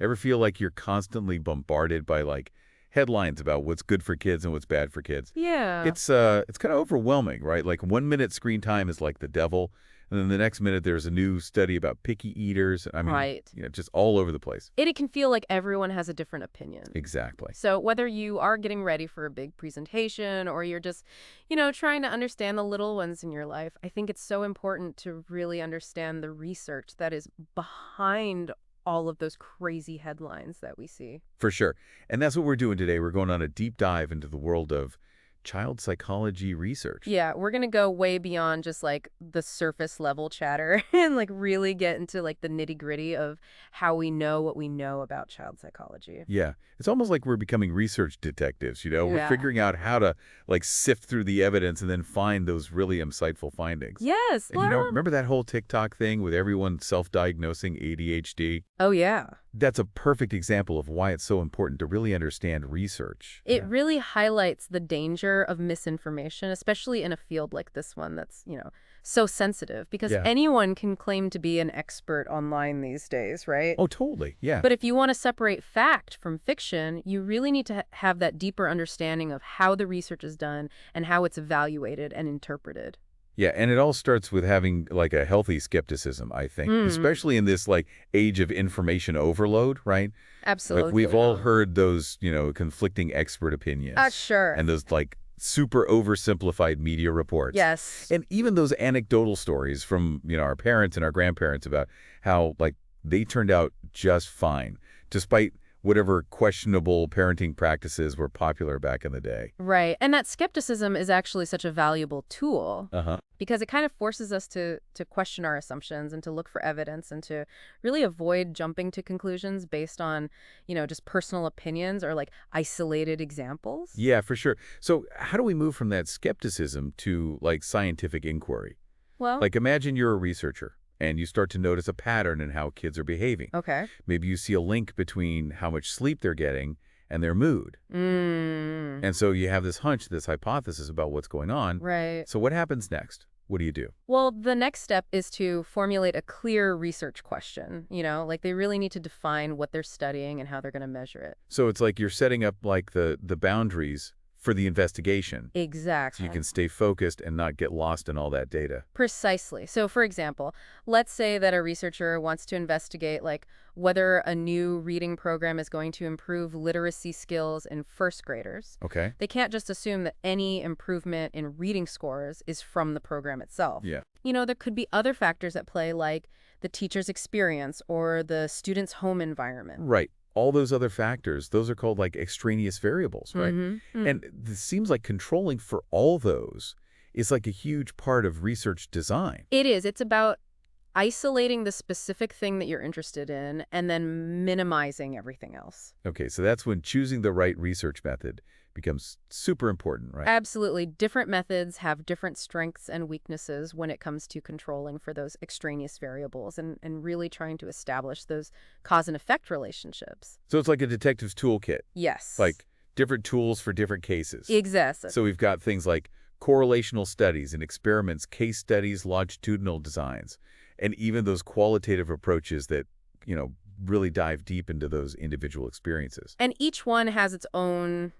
Ever feel like you're constantly bombarded by, like, headlines about what's good for kids and what's bad for kids? Yeah. It's kind of overwhelming, right? Like 1 minute screen time is like the devil, and then the next minute there's a new study about picky eaters. I mean, Right. just all over the place. It can feel like everyone has a different opinion. Exactly. So whether you are getting ready for a big presentation or you're just, trying to understand the little ones in your life, I think it's so important to really understand the research that is behind all of those crazy headlines that we see. For sure. And that's what we're doing today. We're going on a deep dive into the world of child psychology research. Yeah, we're going to go way beyond just like the surface level chatter and like really get into like the nitty-gritty of how we know what we know about child psychology. Yeah. It's almost like we're becoming research detectives, We're Yeah. figuring out how to, like, sift through the evidence and then find those really insightful findings. Yes. And, remember that whole TikTok thing with everyone self-diagnosing ADHD? Oh, yeah. That's a perfect example of why it's so important to really understand research. It really highlights the danger of misinformation, especially in a field like this one that's, so sensitive because anyone can claim to be an expert online these days, right? Oh, totally. Yeah. But if you want to separate fact from fiction, you really need to have that deeper understanding of how the research is done and how it's evaluated and interpreted. Yeah, and it all starts with having, like, a healthy skepticism, I think, especially in this, like, age of information overload, right? Absolutely. Like, we've all heard those, conflicting expert opinions. Sure. And those, like, super oversimplified media reports. Yes. And even those anecdotal stories from, our parents and our grandparents about how, like, they turned out just fine, despite whatever questionable parenting practices were popular back in the day. Right. And that skepticism is actually such a valuable tool Uh-huh. because it kind of forces us to question our assumptions and to look for evidence and to really avoid jumping to conclusions based on, just personal opinions or like isolated examples. Yeah, for sure. So how do we move from that skepticism to, like, scientific inquiry? Well, Like, imagine you're a researcher and you start to notice a pattern in how kids are behaving. okay. Maybe you see a link between how much sleep they're getting and their mood. And so you have this hunch, this hypothesis about what's going on. Right. So what happens next? What do you do? Well, the next step is to formulate a clear research question. Like they really need to define what they're studying and how they're going to measure it. So it's like you're setting up, like, the boundaries for the investigation. So Exactly. you can stay focused and not get lost in all that data. Precisely. So, for example, let's say that a researcher wants to investigate, like, whether a new reading program is going to improve literacy skills in first graders. Okay? They can't just assume that any improvement in reading scores is from the program itself. Yeah. There could be other factors at play, like the teacher's experience or the student's home environment. Right. All those other factors, those are called, like, extraneous variables, right? Mm-hmm. And it seems like controlling for all those is, like, a huge part of research design. It is. It's about isolating the specific thing that you're interested in and then minimizing everything else. Okay, so that's when choosing the right research method becomes super important, right? Absolutely. Different methods have different strengths and weaknesses when it comes to controlling for those extraneous variables and really trying to establish those cause and effect relationships. So it's like a detective's toolkit, Yes. like different tools for different cases. Exactly. So we've got things like correlational studies and experiments, case studies, longitudinal designs, and even those qualitative approaches that, really dive deep into those individual experiences. And each one has its own,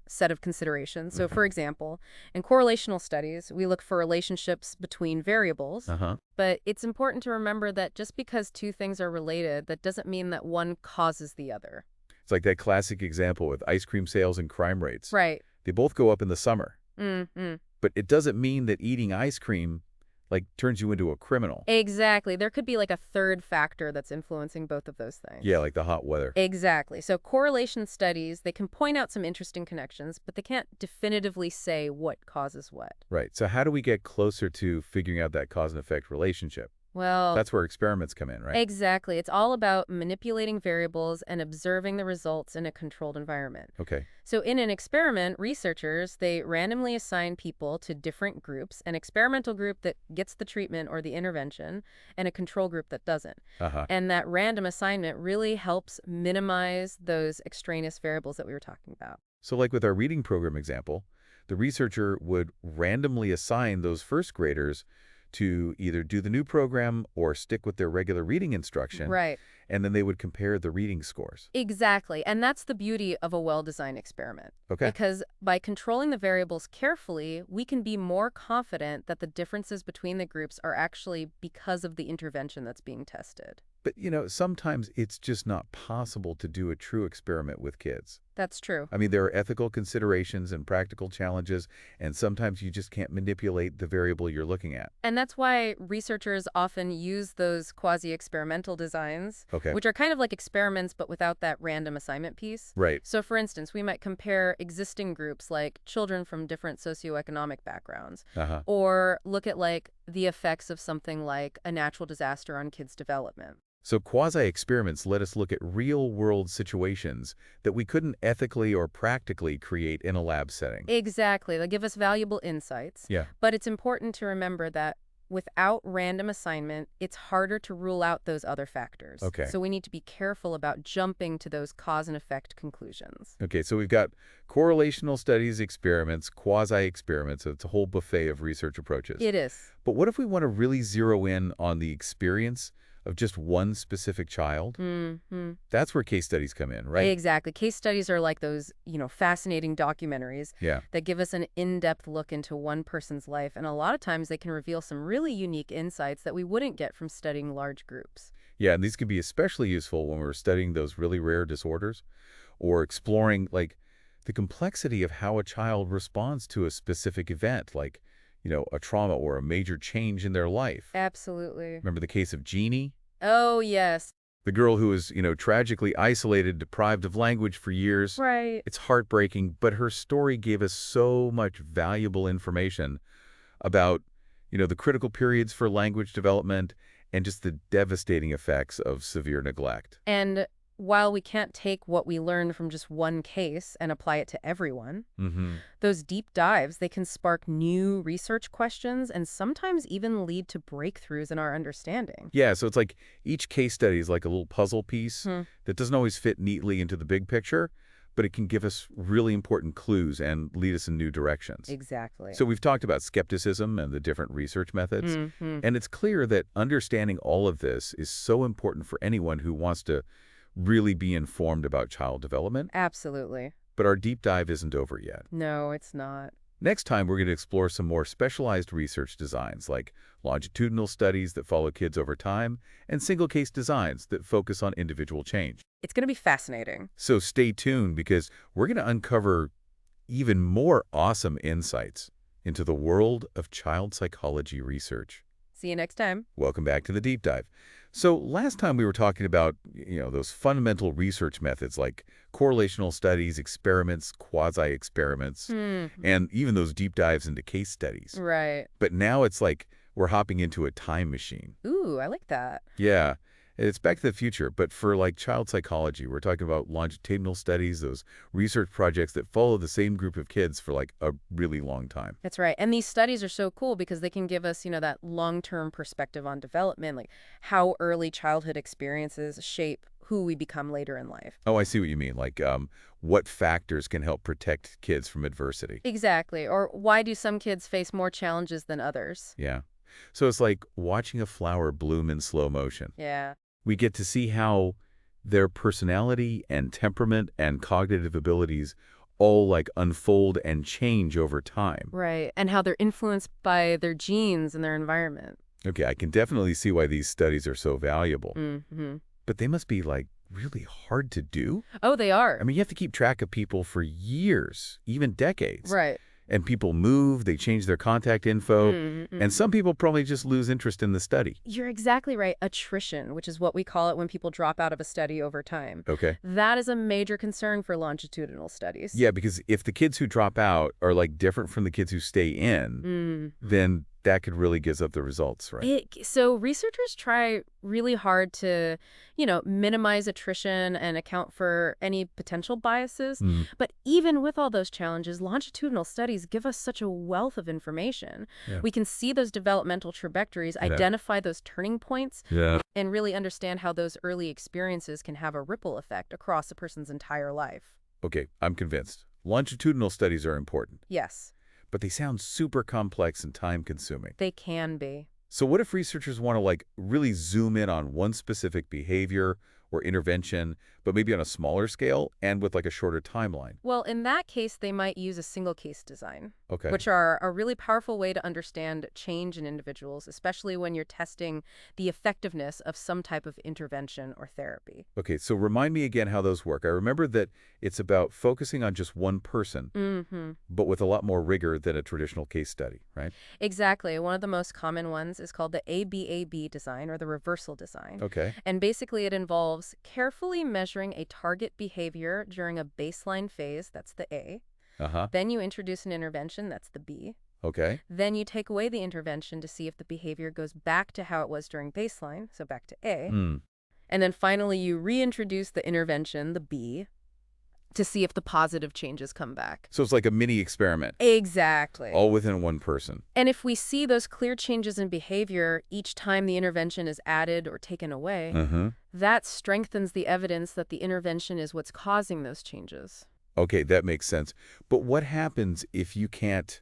set of considerations. So, for example, in correlational studies, we look for relationships between variables. Uh-huh. But it's important to remember that just because two things are related, that doesn't mean that one causes the other. It's like that classic example with ice cream sales and crime rates. Right. They both go up in the summer. Mm-hmm. But it doesn't mean that eating ice cream, like, turns you into a criminal. Exactly. There could be like a third factor that's influencing both of those things. Yeah, like the hot weather. Exactly. So correlation studies, they can point out some interesting connections, but they can't definitively say what causes what. Right. So how do we get closer to figuring out that cause and effect relationship? Well, That's where experiments come in, right? exactly. It's all about manipulating variables and observing the results in a controlled environment. Okay. So in an experiment, researchers, they randomly assign people to different groups, an experimental group that gets the treatment or the intervention, and a control group that doesn't. Uh-huh. And that random assignment really helps minimize those extraneous variables that we were talking about. So like with our reading program example, the researcher would randomly assign those first graders to either do the new program or stick with their regular reading instruction. Right. and then they would compare the reading scores. Exactly. And that's the beauty of a well-designed experiment. Okay. Because by controlling the variables carefully, we can be more confident that the differences between the groups are actually because of the intervention that's being tested. But, sometimes it's just not possible to do a true experiment with kids. That's true. I mean, there are ethical considerations and practical challenges, and sometimes you just can't manipulate the variable you're looking at. And that's why researchers often use those quasi-experimental designs, Okay. which are kind of like experiments but without that random assignment piece. Right. So for instance, we might compare existing groups like children from different socioeconomic backgrounds, Uh-huh. or look at like the effects of something like a natural disaster on kids' development. So quasi-experiments let us look at real-world situations that we couldn't ethically or practically create in a lab setting. Exactly. They give us valuable insights. Yeah. But it's important to remember that without random assignment, it's harder to rule out those other factors. Okay. So we need to be careful about jumping to those cause and effect conclusions. Okay, so we've got correlational studies, experiments, quasi-experiments. It's a whole buffet of research approaches. It is. But what if we want to really zero in on the experience of just one specific child? Mm-hmm. That's where case studies come in, right? Exactly. Case studies are like those, fascinating documentaries Yeah. that give us an in-depth look into one person's life. And a lot of times they can reveal some really unique insights that we wouldn't get from studying large groups. Yeah, and these can be especially useful when we're studying those really rare disorders or exploring, like, the complexity of how a child responds to a specific event, like, a trauma or a major change in their life. Absolutely. Remember the case of Jeannie? Oh, yes. The girl who was, tragically isolated, deprived of language for years. Right. It's heartbreaking, but her story gave us so much valuable information about, the critical periods for language development and just the devastating effects of severe neglect. And while we can't take what we learn from just one case and apply it to everyone, Mm-hmm. those deep dives, they can spark new research questions and sometimes even lead to breakthroughs in our understanding. Yeah, so it's like each case study is like a little puzzle piece Hmm. that doesn't always fit neatly into the big picture, but it can give us really important clues and lead us in new directions. Exactly. So we've talked about skepticism and the different research methods, Mhm. and it's clear that understanding all of this is so important for anyone who wants to really be informed about child development. Absolutely. But our deep dive isn't over yet. No, it's not. Next time, we're going to explore some more specialized research designs, like longitudinal studies that follow kids over time, and single-case designs that focus on individual change. It's going to be fascinating. So stay tuned, because we're going to uncover even more awesome insights into the world of child psychology research. See you next time. Welcome back to the Deep Dive. So last time we were talking about, those fundamental research methods like correlational studies, experiments, quasi-experiments, and even those deep dives into case studies. Right. But now it's like we're hopping into a time machine. Ooh, I like that. Yeah, it's Back to the Future, but for like child psychology. We're talking about longitudinal studies, those research projects that follow the same group of kids for like a really long time. That's right. And these studies are so cool because they can give us, that long-term perspective on development, like how early childhood experiences shape who we become later in life. Oh, I see what you mean. Like, what factors can help protect kids from adversity? Exactly. Or why do some kids face more challenges than others? Yeah. So it's like watching a flower bloom in slow motion. Yeah. We get to see how their personality and temperament and cognitive abilities all like unfold and change over time. Right. And how they're influenced by their genes and their environment. Okay, I can definitely see why these studies are so valuable. Mm-hmm. But they must be like really hard to do. Oh, they are. I mean, you have to keep track of people for years, even decades. Right. And people move, they change their contact info, Mm-hmm. and some people probably just lose interest in the study. You're exactly right. Attrition, which is what we call it when people drop out of a study over time. Okay. That is a major concern for longitudinal studies. Yeah, because if the kids who drop out are like different from the kids who stay in, then that could really give up the results, right? So researchers try really hard to, minimize attrition and account for any potential biases. But even with all those challenges, longitudinal studies give us such a wealth of information. Yeah. We can see those developmental trajectories, Yeah. identify those turning points, Yeah. and really understand how those early experiences can have a ripple effect across a person's entire life. Okay, I'm convinced. Longitudinal studies are important, Yes, but they sound super complex and time-consuming. they can be. So what if researchers want to like really zoom in on one specific behavior or intervention, but maybe on a smaller scale and with like a shorter timeline? Well, in that case, they might use a single case design, Okay. which are a really powerful way to understand change in individuals, especially when you're testing the effectiveness of some type of intervention or therapy. Okay, so remind me again how those work. I remember that it's about focusing on just one person, but with a lot more rigor than a traditional case study, right? Exactly. One of the most common ones is called the ABAB design or the reversal design. Okay. And basically, it involves carefully measuring a target behavior during a baseline phase, that's the A. Uh-huh. Then you introduce an intervention, that's the B. Okay. Then you take away the intervention to see if the behavior goes back to how it was during baseline, so back to A. Hmm. And then finally, you reintroduce the intervention, the B, to see if the positive changes come back. So it's like a mini experiment, Exactly. all within one person. And if we see those clear changes in behavior each time the intervention is added or taken away, that strengthens the evidence that the intervention is what's causing those changes. Okay, that makes sense. But what happens if you can't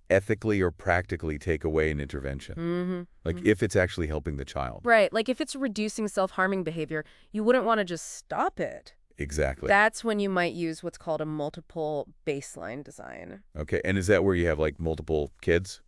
ethically or practically take away an intervention? Like if it's actually helping the child? Right. Like if it's reducing self-harming behavior, you wouldn't want to just stop it. Exactly. That's when you might use what's called a multiple baseline design. Okay, and is that where you have like multiple kids?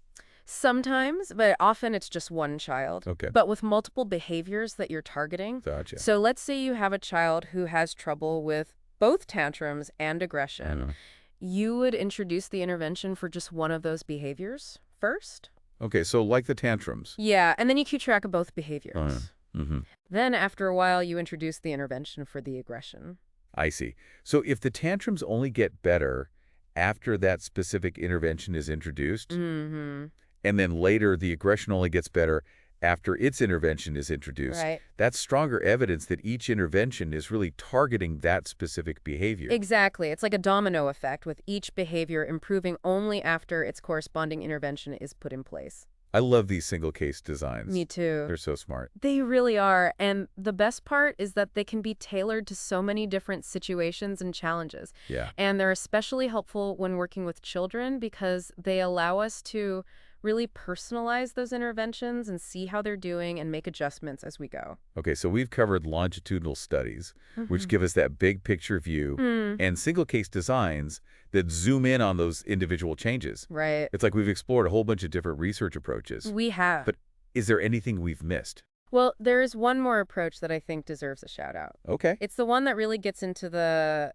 Sometimes, but often it's just one child. Okay. But with multiple behaviors that you're targeting. Gotcha. So let's say you have a child who has trouble with both tantrums and aggression. You would introduce the intervention for just one of those behaviors first. Okay, so like the tantrums. Yeah, and then you keep track of both behaviors. Mm-hmm. Then after a while, you introduce the intervention for the aggression. I see. So if the tantrums only get better after that specific intervention is introduced, and then later the aggression only gets better after its intervention is introduced, Right. that's stronger evidence that each intervention is really targeting that specific behavior. Exactly. It's like a domino effect, with each behavior improving only after its corresponding intervention is put in place. I love these single case designs. Me too. They're so smart. They really are. And the best part is that they can be tailored to so many different situations and challenges. Yeah. And they're especially helpful when working with children because they allow us to really personalize those interventions and see how they're doing and make adjustments as we go. Okay, so we've covered longitudinal studies, which give us that big picture view, and single case designs that zoom in on those individual changes. Right. It's like we've explored a whole bunch of different research approaches. We have. But is there anything we've missed? Well, there is one more approach that I think deserves a shout out. Okay. It's the one that really gets into the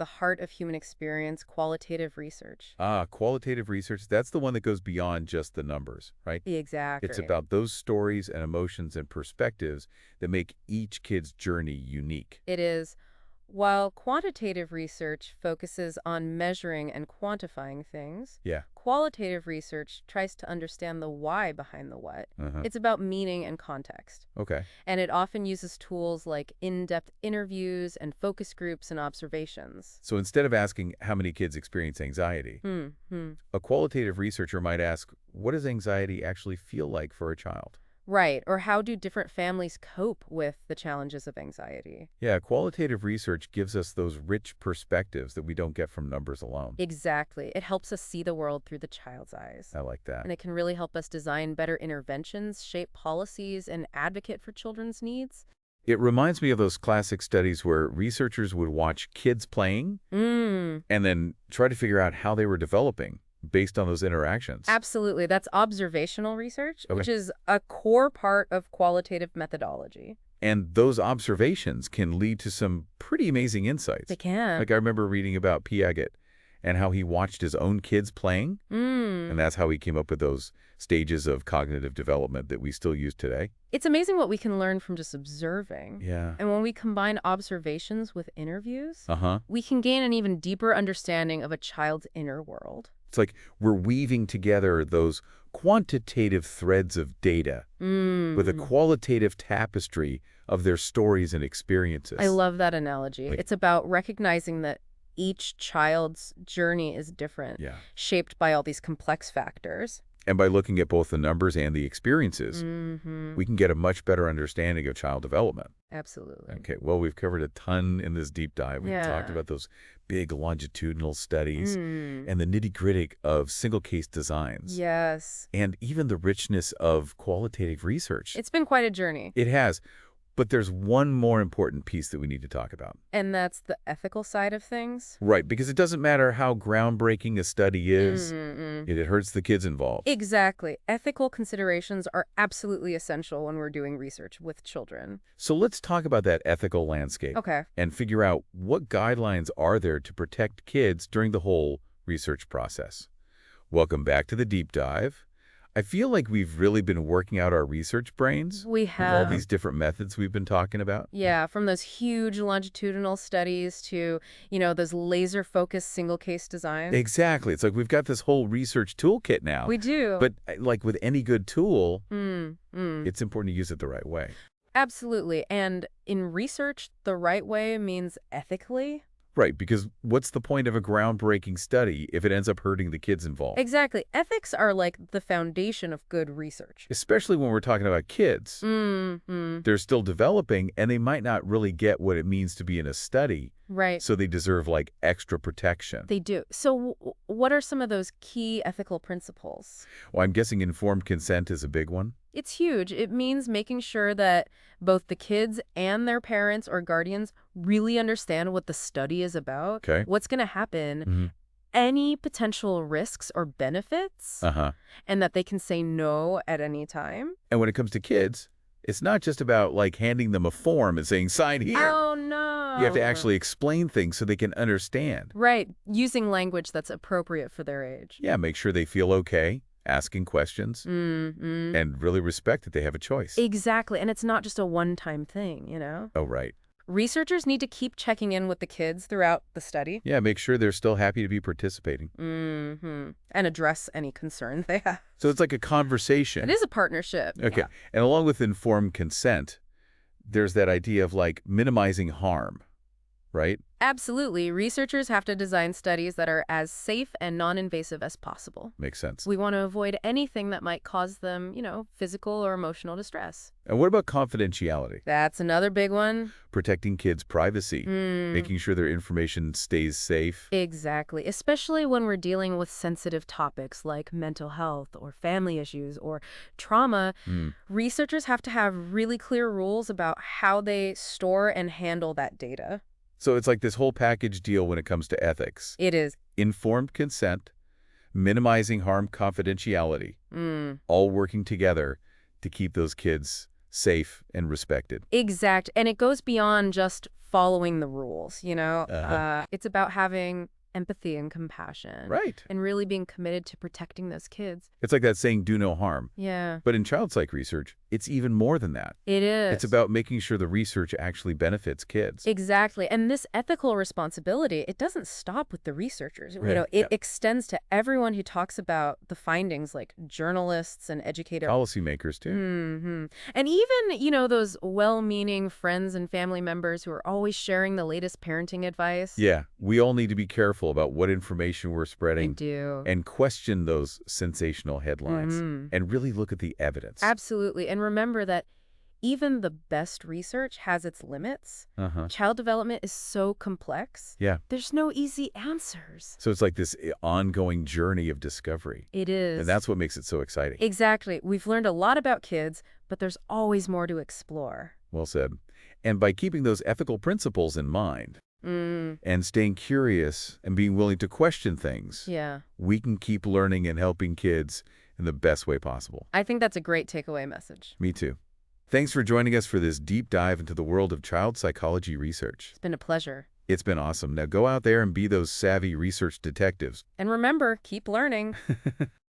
heart of human experience, qualitative research. Qualitative research, that's the one that goes beyond just the numbers, right? Exactly. It's about those stories and emotions and perspectives that make each kid's journey unique. It is. While quantitative research focuses on measuring and quantifying things, Yeah. qualitative research tries to understand the why behind the what. It's about meaning and context. Okay. And it often uses tools like in-depth interviews and focus groups and observations. So instead of asking how many kids experience anxiety, a qualitative researcher might ask, what does anxiety actually feel like for a child? Right, or how do different families cope with the challenges of anxiety? Yeah, qualitative research gives us those rich perspectives that we don't get from numbers alone. Exactly. It helps us see the world through the child's eyes. I like that. And it can really help us design better interventions, shape policies, and advocate for children's needs. It reminds me of those classic studies where researchers would watch kids playing and then try to figure out how they were developing based on those interactions. Absolutely. That's observational research, Okay. which is a core part of qualitative methodology. And those observations can lead to some pretty amazing insights. They can. Like I remember reading about Piaget and how he watched his own kids playing, and that's how he came up with those stages of cognitive development that we still use today. It's amazing what we can learn from just observing. Yeah. And when we combine observations with interviews, Uh-huh. we can gain an even deeper understanding of a child's inner world. It's like we're weaving together those quantitative threads of data with a qualitative tapestry of their stories and experiences. I love that analogy. Like- It's about recognizing that each child's journey is different, Yeah. shaped by all these complex factors. And by looking at both the numbers and the experiences, we can get a much better understanding of child development. Absolutely. Okay, well, we've covered a ton in this deep dive. We've talked Yeah. about those big longitudinal studies and the nitty-gritty of single-case designs. Yes. And even the richness of qualitative research. It's been quite a journey. It has. But there's one more important piece that we need to talk about. And that's the ethical side of things? Right, because it doesn't matter how groundbreaking a study is, Mm-mm. it hurts the kids involved. Exactly. Ethical considerations are absolutely essential when we're doing research with children. So let's talk about that ethical landscape Okay. and figure out what guidelines are there to protect kids during the whole research process. Welcome back to the deep dive. I feel like we've really been working out our research brains We with all have. these different methods we've been talking about. Yeah, from those huge longitudinal studies to, those laser-focused single-case designs. Exactly. It's like we've got this whole research toolkit now. We do. But like with any good tool, Mm. it's important to use it the right way. Absolutely. And in research, the right way means ethically. Right, because what's the point of a groundbreaking study if it ends up hurting the kids involved? Exactly. Ethics are like the foundation of good research. Especially when we're talking about kids. Mm. They're still developing, and they might not really get what it means to be in a study, Right. so they deserve, like, extra protection. They do. So what are some of those key ethical principles? Well, I'm guessing informed consent is a big one. It's huge. It means making sure that both the kids and their parents or guardians really understand what the study is about, Okay. what's going to happen, Mm-hmm. any potential risks or benefits, Uh-huh. and that they can say no at any time. And when it comes to kids, it's not just about, like, handing them a form and saying, sign here. Oh, no. You have to actually explain things so they can understand. Right. Using language that's appropriate for their age. Yeah, make sure they feel okay asking questions Mm-hmm. and really respect that they have a choice. Exactly. And it's not just a one-time thing. Oh, right. Researchers need to keep checking in with the kids throughout the study. Yeah, make sure they're still happy to be participating. Mm-hmm. And address any concerns they have. So it's like a conversation. It is a partnership. Okay. Yeah. And along with informed consent, there's that idea of, like, minimizing harm, right? Absolutely. Researchers have to design studies that are as safe and non-invasive as possible. Makes sense. We want to avoid anything that might cause them, physical or emotional distress. And what about confidentiality? That's another big one. Protecting kids' privacy, making sure their information stays safe. Exactly. Especially when we're dealing with sensitive topics like mental health or family issues or trauma. Researchers have to have really clear rules about how they store and handle that data. So it's like this whole package deal when it comes to ethics. It is. Informed consent, minimizing harm, confidentiality, all working together to keep those kids safe and respected. Exact. And it goes beyond just following the rules, Uh-huh. It's about having empathy and compassion. Right. And really being committed to protecting those kids. It's like that saying, do no harm. Yeah. But in child psych research, it's even more than that. It is. It's about making sure the research actually benefits kids. Exactly. And this ethical responsibility, it doesn't stop with the researchers. Right. It extends to everyone who talks about the findings, like journalists and educators. Policymakers, too. Mm-hmm. And even, those well-meaning friends and family members who are always sharing the latest parenting advice. Yeah, we all need to be careful about what information we're I spreading do. and question those sensational headlines and really look at the evidence. Absolutely. And remember that even the best research has its limits. Uh-huh. Child development is so complex. Yeah. There's no easy answers. So it's like this ongoing journey of discovery. It is. And that's what makes it so exciting. Exactly. We've learned a lot about kids, but there's always more to explore. Well said. And by keeping those ethical principles in mind and staying curious and being willing to question things, Yeah. we can keep learning and helping kids in the best way possible. I think that's a great takeaway message. Me too. Thanks for joining us for this deep dive into the world of child psychology research. It's been a pleasure. It's been awesome. Now go out there and be those savvy research detectives. And remember, keep learning.